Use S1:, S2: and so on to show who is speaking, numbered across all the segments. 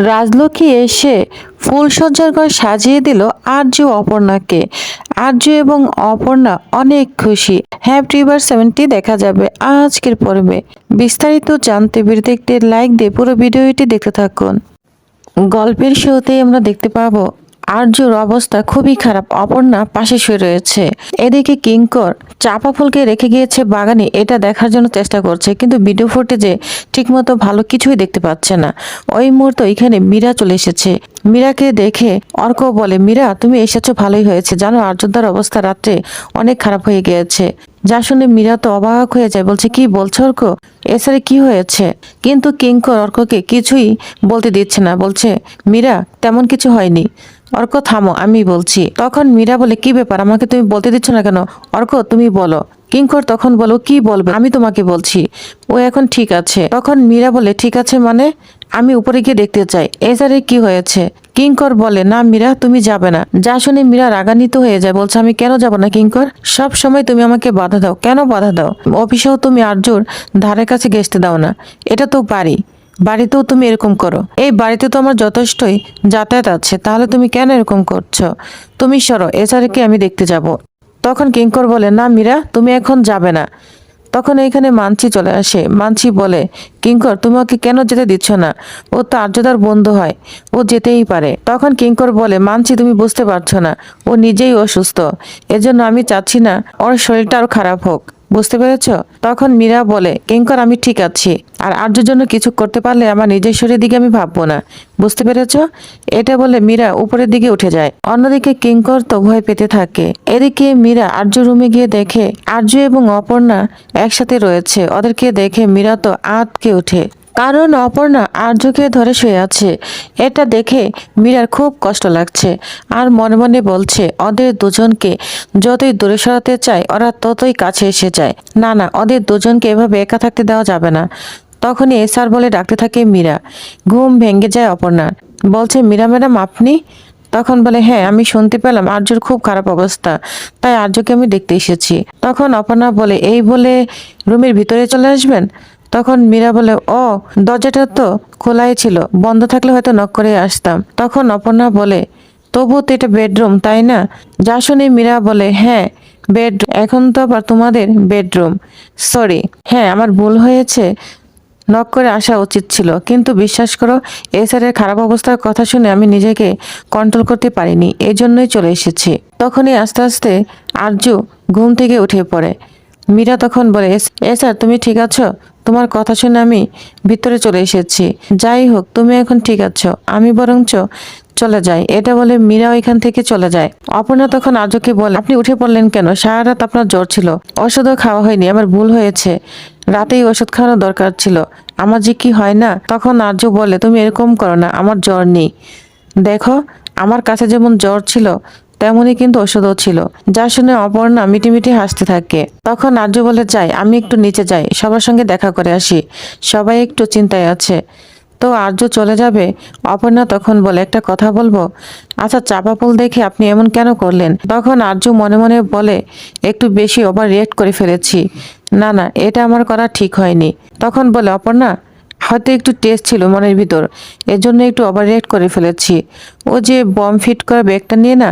S1: রাজলক্ষ্মী এসে ফুলসজ্জার ঘর সাজিয়ে দিল আরজু অপর্ণাকে। আরজু এবং অপর্ণা অনেক খুশি। হ্যাপি বার্থডে দেখা যাবে আজকের পর্বে। বিস্তারিত জানতে ভিডিওতে একটি লাইক দিয়ে পুরো ভিডিওটি দেখতে থাকুন। গল্পের শুরুতেই আমরা দেখতে পাবো আরজুর অবস্থা খুবই খারাপ। অপর্ণা পাশে শুয়ে রয়েছে। এদিকে কিঙ্কর চাপা ফুলকে রেখে গিয়েছে বাগানে, এটা দেখার জন্য চেষ্টা করছে, কিন্তু ভিডিও ফুটেজে ঠিকমতো ভালো কিছুই দেখতে পাচ্ছে না। ওই মুহূর্তে এখানে মীরা চলে এসেছে। মীরাকে দেখে অর্ক বলে, মীরা তুমি এসেছো ভালোই হয়েছে, জানো আর্যদার অবস্থা রাত্রে অনেক খারাপ হয়ে গিয়েছে। যা শুনে মীরা তো অবাক হয়ে যায়, বলছে কি বলছো অর্ক, এছাড়া কি হয়েছে? কিন্তু কিঙ্কর অর্ককে কিছুই বলতে দিচ্ছে না, বলছে মীরা তেমন কিছু হয়নি। অর্ক থামো, আমি বলছি। তখন মীরা বলে, কি ব্যাপার, আমাকে তুমি বলতে দিচ্ছ না কেন? অর্ক তুমি বলো। কিঙ্কর তখন বলো, কি বলবে, আমি তোমাকে বলছি। ও এখন ঠিক আছে। তখন মীরা বলে, ঠিক আছে মানে? আমি উপরে গিয়ে দেখতে চাই, এজারে কি হয়েছে? কিঙ্কর বলে, না মীরা তুমি যাবে না। যা শুনে মীরা রাগান্বিত হয়ে যায়, বলছে আমি কেন যাব না কিঙ্কর? সব সময় তুমি আমাকে বাধা দাও, কেন বাধা দাও? অফিসেও তুমি আর্যর ধারে কাছে ঘেঁষতে দাও না, এটা তো বাড়ি, বাড়িতেও তুমি এরকম করো। এই বাড়িতে তো আমার যথেষ্টই যাতায়াত আছে, তাহলে তুমি কেন এরকম করছো? তুমি সরো, এছাড়া আমি দেখতে যাব। তখন কিঙ্কর বলে, না মীরা তুমি এখন যাবে না। তখন এখানে মানসি চলে আসে। মানসি বলে, কিঙ্কর তুমি ওকে কেন যেতে দিচ্ছ না? ও তো আর্যদার বন্ধু হয়, ও যেতেই পারে। তখন কিঙ্কর বলে, মানসি তুমি বুঝতে পারছো না, ও নিজেই অসুস্থ, এজন্য আমি চাচ্ছি না ওর শরীরটা আরো খারাপ হোক, বুঝতে পেরেছ? তখন মীরা বলে, কিঙ্কর আমি ঠিক আছি, আর আর্যর জন্য কিছু করতে পারলে আমার নিজের শরীরের দিকে আমি ভাববো না, বুঝতে পেরেছ? এটা বলে মীরা উপরের দিকে উঠে যায়। অন্যদিকে কিঙ্কর তো ভয় পেতে থাকে। এদিকে মীরা আর্য রুমে গিয়ে দেখে আর্য এবং অপর্ণা একসাথে রয়েছে। ওদেরকে দেখে মীরা তো আঁতকে ওঠে, কারণ অপর্ণা আর্যকে ধরে শুয়ে আছে। এটা দেখে মীরার খুব কষ্ট লাগছে, আর মনে মনে বলছে ওদের দুজনকে যতই দূরে সরাতে চায় ওরা ততই কাছে এসে যায়। না না, ওদের দুজনকে এভাবে একা থাকতে দেওয়া যাবে না। তখনই এসআর বলে ডাকতে থাকে মীরা। ঘুম ভেঙে যায় অপর্ণার। বলছে, মীরা ম্যাডাম আপনি? তখন বলে, হ্যাঁ আমি শুনতে পেলাম আর্যর খুব খারাপ অবস্থা, তাই আর্যকে আমি দেখতে এসেছি। তখন অপর্ণা বলে, এই বলে রুমের ভিতরে চলে আসবেন? তখন মীরা বলে, ও দরজাটা তো খোলাই ছিল, বন্ধ থাকলে হয়তো নক করে আসতাম। তখন অপর্ণা বলে, তবুও তো এটা বেডরুম তাই না? যা শুনে মীরা বলে, হ্যাঁ বেডরুম, এখন তো আবার তোমাদের বেডরুম, সরি, হ্যাঁ আমার ভুল হয়েছে, নক করে আসা উচিত ছিল, কিন্তু বিশ্বাস করো এসআরের খারাপ অবস্থার কথা শুনে আমি নিজেকে কন্ট্রোল করতে পারিনি, এই জন্যই চলে এসেছি। তখনই আস্তে আস্তে আরজু ঘুম থেকে উঠে পড়ে। মীরা তখন বলে, স্যার তুমি ঠিক আছো? তোমার কথা শুনে আমি ভিতরে চলে এসেছি। যাই হোক তুমি এখন ঠিক আছো, আমি বরঞ্চ চলে যাই। এটা বলে মীরা ওইখান থেকে চলে যায়। অপর্ণা তখন আর্যকে বলে, আপনি উঠে পড়লেন কেন? সারা রাত আপনার জ্বর ছিল, ওষুধও খাওয়া হয়নি, আমার ভুল হয়েছে, রাতেই ওষুধ খাওয়ানো দরকার ছিল, আমার যে কি হয় না। তখন আর্য বলে, তুমি এরকম করো না, আমার জ্বর নেই, দেখো আমার কাছে যেমন জ্বর ছিল তেমনই কিন্তু ওষুধও ছিল। যা শুনে অপর্ণা মিটিমিটি হাসতে থাকে। তখন আর্য বলে, যাই আমি একটু নিচে যাই, সবার সঙ্গে দেখা করে আসি, সবাই একটু চিন্তায় আছে। তো আর্য চলে যাবে। অপর্ণা তখন বলে, একটা কথা বলবো? আচ্ছা চাপা ফুল দেখে আপনি এমন কেন করলেন? তখন আর্য মনে মনে বলে, একটু বেশি ওভার রিয়েক্ট করে ফেলেছি, না না এটা আমার করা ঠিক হয়নি। তখন বলে, অপর্ণা হয়তো একটু টেস্ট ছিল মনের ভিতর, এজন্য একটু ওভার রিয়েক্ট করে ফেলেছি। ও যে বম ফিট করা ব্যাগটা নিয়ে না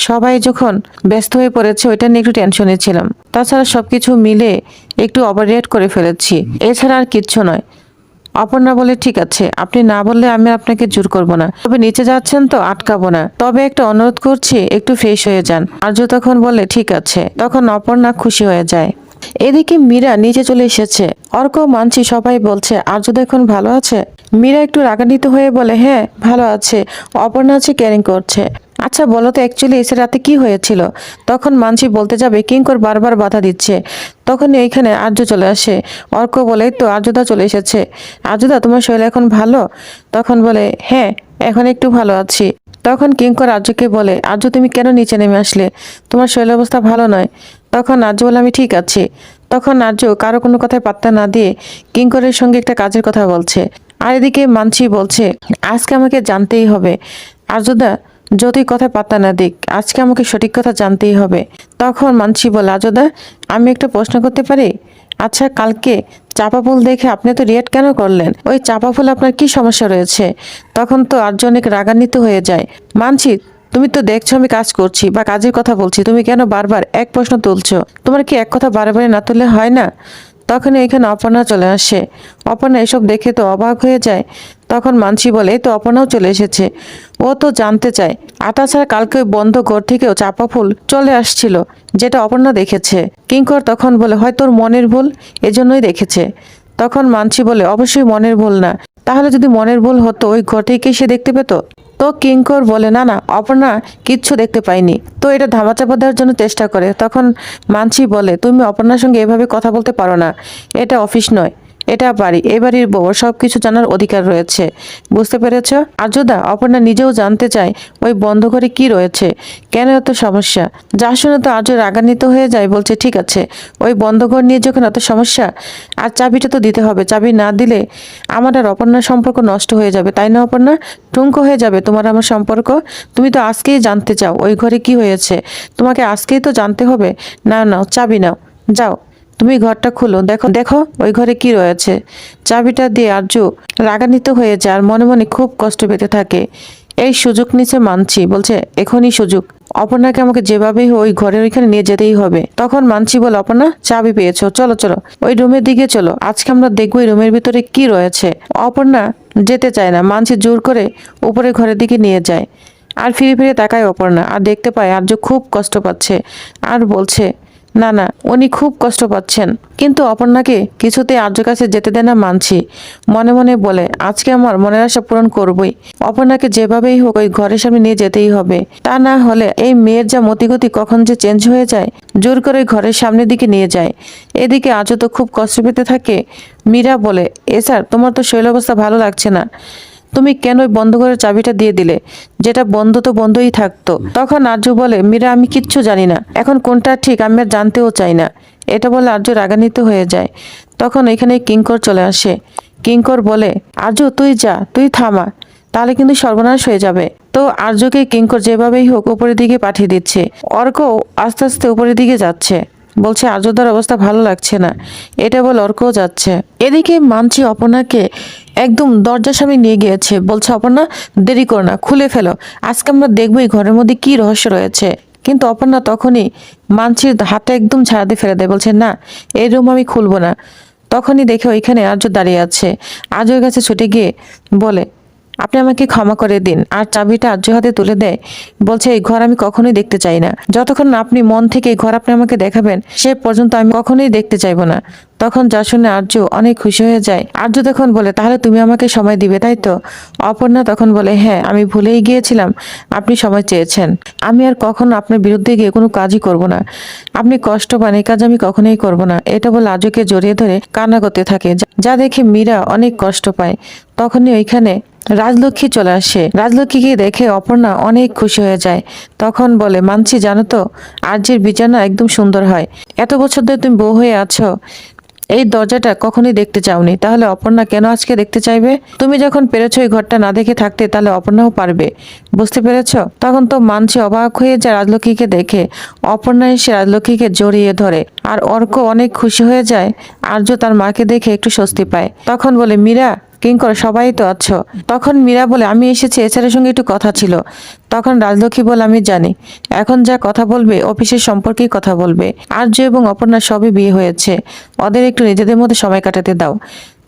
S1: সবাই যখন ব্যস্ত হয়ে পড়েছে, ওইটা নিয়ে একটু টেনশনে ছিলাম, তাছাড়া সবকিছু মিলে একটু ওভার রিয়েক্ট করে ফেলেছি, এছাড়া আর কিচ্ছু নয়। অপর্ণা বলে, ঠিক আছে আপনি না বললে আমি আপনাকে জোর করব না, তবে নিচে যাচ্ছেন তো আটকাবো না, তবে একটা অনুরোধ করছি একটু ফ্রেশ হয়ে যান। আর্য তখন বলে, ঠিক আছে। তখন অপর্ণা খুশি হয়ে যায়। এদিকে মীরা নিচে চলে এসেছে। অর্ক মানছি সবাই বলছে আর্য এখন ভালো আছে। মীরা একটু রাগান্বিত হয়ে বলে, হ্যাঁ ভালো আছে, অপর্ণা আছে ক্যারিং করছে। আচ্ছা বলো তো অ্যাকচুয়ালি এসে রাতে কি হয়েছিল? তখন মানসি বলতে যাবে, কিঙ্কর বারবার বাধা দিচ্ছে। তখন এইখানে আর্য চলে আসে। অর্ক বলে, তো আর্যদা চলে এসেছে, আর্যদা তোমার শরীর এখন ভালো? তখন বলে, হ্যাঁ এখন একটু ভালো আছি। তখন কিঙ্কর আর্যকে বলে, আর্য তুমি কেন নিচে নেমে আসলে? তোমার শরীর অবস্থা ভালো নয়। তখন আর্য বলে, আমি ঠিক আছি। তখন আর্য কারো কোনো কথায় পাত্তা না দিয়ে কিঙ্করের সঙ্গে একটা কাজের কথা বলছে। আর এদিকে মানসি বলছে, আজকে আমাকে জানতেই হবে, আর্যদা যতই কথায় পাত্তা না দিক, আজকে আমাকে সঠিক কথা জানতেই হবে। তখন মানসি বলে, আর্যদা আমি একটা প্রশ্ন করতে পারি? আচ্ছা কালকে চাপা ফুল দেখে আপনি তো রিয়েক্ট কেন করলেন? ওই চাপা ফুল আপনার কি সমস্যা রয়েছে? তখন তো আর্য অনেক রাগান্বিত হয়ে যায়। মানছি তুমি তো দেখছো আমি কাজ করছি বা কাজের কথা বলছি, তুমি কেন বারবার এক প্রশ্ন তুলছো? তোমার কি এক কথা বারবার না তুললে হয় না? তখন এখানে অপর্ণা চলে আসে। অপর্ণা এসব দেখে তো অবাক হয়ে যায়। তখন মানসি বলে এই তো অপর্ণাও চলে এসেছে। ও তো জানতে চায়। আর তাছাড়া কালকে ওই বন্ধ ঘর থেকেও চাপা ফুল চলে আসছিল, যেটা অপর্ণা দেখেছে। কিঙ্কর তখন বলে হয় তোর মনের ভুল, এজন্যই দেখেছে। তখন মানসি বলে অবশ্যই মনের ভুল না, তাহলে যদি মনের ভুল হতো ওই ঘরটিকে সে দেখতে পেত? তো কিঙ্কর বলে না না, অপর্ণা কিচ্ছু দেখতে পাইনি, তো এটা ধামাচাপা দেওয়ার জন্য চেষ্টা করে। তখন মানসি বলে তুমি অপর্ণার সঙ্গে এভাবে কথা বলতে পারো না, এটা অফিস নয়, এটা বাড়ি, এ বাড়ির বউ, সবকিছু জানার অধিকার রয়েছে, বুঝতে পেরেছ? আর্যদা অপর্ণা নিজেও জানতে চায় ওই বন্ধ ঘরে কি রয়েছে, কেন এত সমস্যা। যা শুনে তো আর্য রাগান্বিত হয়ে যায়, বলছে ঠিক আছে, ওই বন্ধ ঘর নিয়ে যখন এত সমস্যা, আর চাবিটা তো দিতে হবে, চাবি না দিলে আমার আর অপর্ণার সম্পর্ক নষ্ট হয়ে যাবে, তাই না অপর্ণা? ঠুনকো হয়ে যাবে তোমার আমার সম্পর্ক। তুমি তো আজকেই জানতে চাও ওই ঘরে কি হয়েছে, তোমাকে আজকেই তো জানতে হবে। না নাও চাবি নাও, যাও তুমি ঘরটা খুলো, দেখো দেখো ওই ঘরে কি রয়েছে। চাবিটা দিয়ে আর্য রাগান্বিত হয়ে যায় আর মনে মনে খুব কষ্ট পেতে থাকে। এই সুযোগ নিচে মানছি, বলছে এখনই সুযোগ, অপর্ণাকে আমাকে যেভাবেই ওই ঘরের ওইখানে নিয়ে যেতেই হবে। তখন মানছি বলে অপর্ণা চাবি পেয়েছো, চলো চলো ওই রুমের দিকে চলো, আজকে আমরা দেখবো ওই রুমের ভিতরে কি রয়েছে। অপর্ণা যেতে চায় না, মানছি জোর করে উপরে ঘরের দিকে নিয়ে যায়। আর ফিরে ফিরে তাকায় অপর্ণা আর দেখতে পায় আর্য খুব কষ্ট পাচ্ছে আর বলছে না না উনি খুব কষ্ট পাচ্ছেন। কিন্তু অপর্ণাকে কিছুতেই আর্য কাছে যেতে দেয় না মানছি। মনে মনে বলে আজকে আমার মনের আশা পূরণ করবই, অপর্ণাকে যেভাবেই হোক ওই ঘরের সামনে নিয়ে যেতেই হবে, তা না হলে এই মেয়ের যা মতিগতি কখন যে চেঞ্জ হয়ে যায়। জোর করে ওই ঘরের সামনের দিকে নিয়ে যায়। এদিকে আর্য তো খুব কষ্ট পেতে থাকে। মীরা বলে এ স্যার তোমার তো শরীর অবস্থা ভালো লাগছে না, তুমি কেন ওই বন্ধ ঘরের চাবিটা দিয়ে দিলে, যেটা বন্ধ তো বন্ধই থাকতো। তখন আর্য বলে মীরা আমি কিচ্ছু জানি না, এখন কোনটা ঠিক আমি আর জানতেও চাই না। এটা বলে আর্য রাগান্বিত হয়ে যায়। তখন এখানে কিঙ্কর চলে আসে। কিঙ্কর বলে আর্য তুই যা, তুই থামা, তাহলে কিন্তু সর্বনাশ হয়ে যাবে। তো আর্যকে কিঙ্কর যেভাবেই হোক উপরের দিকে পাঠিয়ে দিচ্ছে। অর্ক আস্তে আস্তে উপরের দিকে যাচ্ছে, বলছে আর্যদার অবস্থা ভালো লাগছে না, এটা বলে অর্কও যাচ্ছে। এদিকে মানছি অপর্ণাকে একদম দরজার সামনে নিয়ে গিয়েছে, বলছে অপর্ণা দেরি কর না, খুলে ফেলো, আজকে আমরা দেখবো এই ঘরের মধ্যে কি রহস্য রয়েছে। কিন্তু অপর্ণা তখনই মানছির হাতটা একদম ছাড়াতে ফেলে দেয়, বলছে না এই রুম আমি খুলবো না। তখনই দেখে ওইখানে আর্য দাঁড়িয়ে আছে। আর্যর কাছে ছুটে গিয়ে বলে আপনি আমাকে ক্ষমা করে দিন, আর চাবিটা আর্য হাতে তুলে দেয়। বলছে এই ঘর আমি কখনোই দেখতে চাই না, যতক্ষণ না আপনি মন থেকে এই ঘর আপনি আমাকে দেখাবেন সে পর্যন্ত আমি কখনোই দেখতে চাইবো না। তখন যা শুনে আর্য অনেক খুশি হয়ে যায়। আর্য তখন বলে তাহলে তুমি আমাকে সময় দিবে তাই তো? অপর্ণা তখন বলে হ্যাঁ আমি ভুলেই গিয়েছিলাম আপনি সময় চেয়েছেন, আমি আর কখনো আপনার বিরুদ্ধে গিয়ে কোনো কাজই করব না, আপনি কষ্ট পান এই কাজ আমি কখনোই করব না। এটা বলে আর্যকে জড়িয়ে ধরে কান্না করতে থাকে, যা দেখে মীরা অনেক কষ্ট পায়। তখনই ওইখানে রাজলক্ষ্মী চলে আসে। রাজলক্ষ্মীকে দেখে অপর্ণা অনেক খুশি হয়ে যায়। তখন বলে মানছি জানো তো আর্যের বিছানা একদম সুন্দর হয়, এত বছর ধরে তুমি বউ হয়ে আছো এই দরজাটা কখনোই দেখতে চাওনি, তাহলে অপর্ণা কেন আজকে দেখতে চাইবে? তুমি যখন পেরেছো এই ঘরটা না দেখে থাকতে, তাহলে অপর্ণাও পারবে, বুঝতে পেরেছো? তখন তো মানছি অবাক হয়ে যায় রাজলক্ষ্মীকে দেখে। অপর্ণা এসে রাজলক্ষ্মীকে জড়িয়ে ধরে আর অর্ক অনেক খুশি হয়ে যায়। আর্য তার মাকে দেখে একটু স্বস্তি পায়। তখন বলে মীরা কিঙ্কর সবাই তো আছো। তখন মীরা বলে আমি এসেছি এছাড়ার সঙ্গে একটু কথা ছিল। তখন রাজলক্ষ্মী বলে আমি জানি, এখন যা কথা বলবে অফিসের সম্পর্কেই কথা বলবে, আর্য এবং অপর্ণার সবই বিয়ে হয়েছে, ওদের একটু নিজেদের মধ্যে সময় কাটাতে দাও,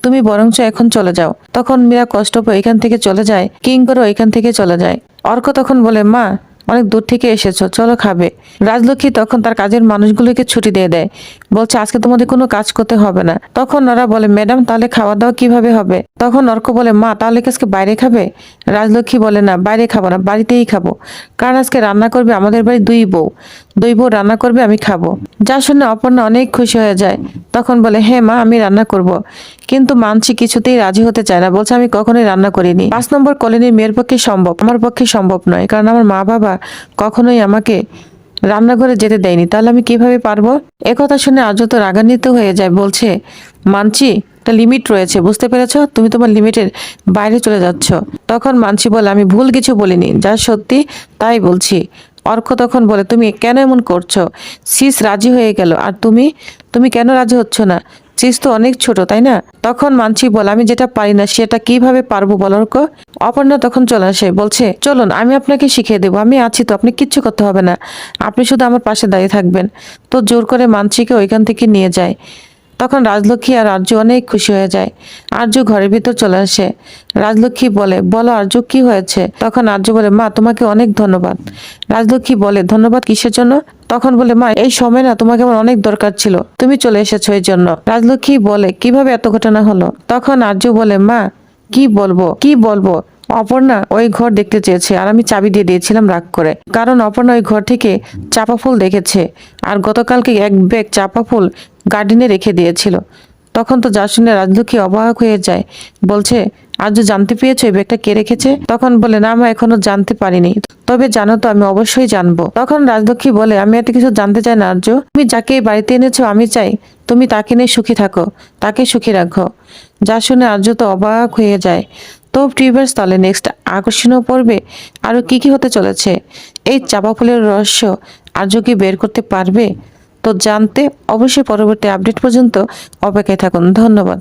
S1: তুমি বরঞ্চ এখন চলে যাও। তখন মীরা কষ্ট পেয়ে এখান থেকে চলে যায়, কিঙ্করও এখান থেকে চলে যায়। অর্ক তখন বলে মা অনেক দূর থেকে এসেছো, চলো খাবে। রাজলক্ষ্মী তখন তার কাজের মানুষগুলোকে ছুটি দিয়ে দেয়, বলছে আজকে তোমাদের কোনো কাজ করতে হবে না। তখন ওরা বলে ম্যাডাম তাহলে খাওয়া দাওয়া কিভাবে হবে? তখন অর্ক বলে মা তাহলে কি আজকে বাইরে খাবে? রাজলক্ষ্মী বলে না বাইরে খাবো না, বাড়িতেই খাবো, কারণ আজকে রান্না করবে আমাদের বাড়ি দুই বউ রান্না করবে, আমি খাবো। যা শুনে অপর্ণা অনেক খুশি হয়ে যায়। তখন বলে হ্যাঁ মা আমি রান্না করব। কিন্তু মানছি কিছুতেই রাজি হতে চায় না, বলছে আমি কখনোই রান্না করিনি, 5 নম্বর কলোনির মেয়ের পক্ষে সম্ভব, আমার পক্ষে সম্ভব নয়, কারণ আমার মা বাবা কখনোই আমাকে রান্নাঘরে যেতে দেয়নি, তাহলে আমি কিভাবে পারবো? একথা শুনে আজ তো রাগান্বিত হয়ে যায়, বলছে মানছি একটা লিমিট রয়েছে, বুঝতে পেরেছো? তুমি তোমার লিমিটের বাইরে চলে যাচ্ছ। তখন মানছি বলে আমি ভুল কিছু বলিনি, যা সত্যি তাই বলছি। অর্ক তখন বলে তুমি কেন এমন করছো? সিস রাজি হয়ে গেল আর তুমি কেন রাজি হচ্ছ না? চিজ তো অনেক ছোট তাই না? তখন মানসি বলে আমি যেটা পারি না সেটা কিভাবে পারবো বলো তো? অপর্ণা তখন চলে আসে, বলছে চলুন আমি আপনাকে শিখিয়ে দেবো, আমি আছি তো, আপনি কিচ্ছু করতে হবে না, আপনি শুধু আমার পাশে দাঁড়িয়ে থাকবেন। তো জোর করে মানসিকে ওইখান থেকে নিয়ে যায়। তখন রাজলক্ষ্মী আর আরজু অনেক খুশি হয়ে যায়। আরজু ঘরের ভিতর চলে আসে। রাজলক্ষ্মী বলে বলো আরজু কি হয়েছে? তখন আরজু বলে মা তোমাকে অনেক ধন্যবাদ। রাজলক্ষ্মী বলে ধন্যবাদ কিসের জন্য? তখন বলে মা এই সময় না তোমাকে আমার অনেক দরকার ছিল, তুমি চলে এসেছো এই জন্য। রাজলক্ষ্মী বলে কিভাবে এত ঘটনা হলো? তখন আরজু বলে মা কি বলবো অপর্ণা ওই ঘর দেখতে চেয়েছে আর আমি চাবি দিয়ে দিয়েছিলাম রাগ করে, কারণ অপর্ণা ওই ঘর থেকে চাপা ফুল দেখেছে আর গতকালকে এক ব্যাগ চাপা ফুল গার্ডেনে রেখে দিয়েছিল। তখন তো যা শুনে রাজলক্ষ্মী অবাক হয়ে যায়, বলছে আজও জানতে পেরেছো এই ব্যাগটা কে রেখেছে? তখন বলে না মা এখনো জানতে পারিনি, তবে জানো তো আমি অবশ্যই জানবো। তখন রাজলক্ষ্মী বলে আমি এত কিছু জানতে চাই না আর্য, তুমি যাকে এই বাড়িতে এনেছো আমি চাই তুমি তাকে নিয়ে সুখী থাকো, তাকে সুখী রাখো। যা শুনে আর্য তো অবাক হয়ে যায়। তো টিউবার্স তাহলে নেক্সট আকর্ষণীয় পর্বে আরো কি কি হতে চলেছে, এই চাপা ফুলের রহস্য আর্য কি বের করতে পারবে? তো জানতে অবশ্যই পরবর্তী আপডেট পর্যন্ত অপেক্ষায় থাকুন। ধন্যবাদ।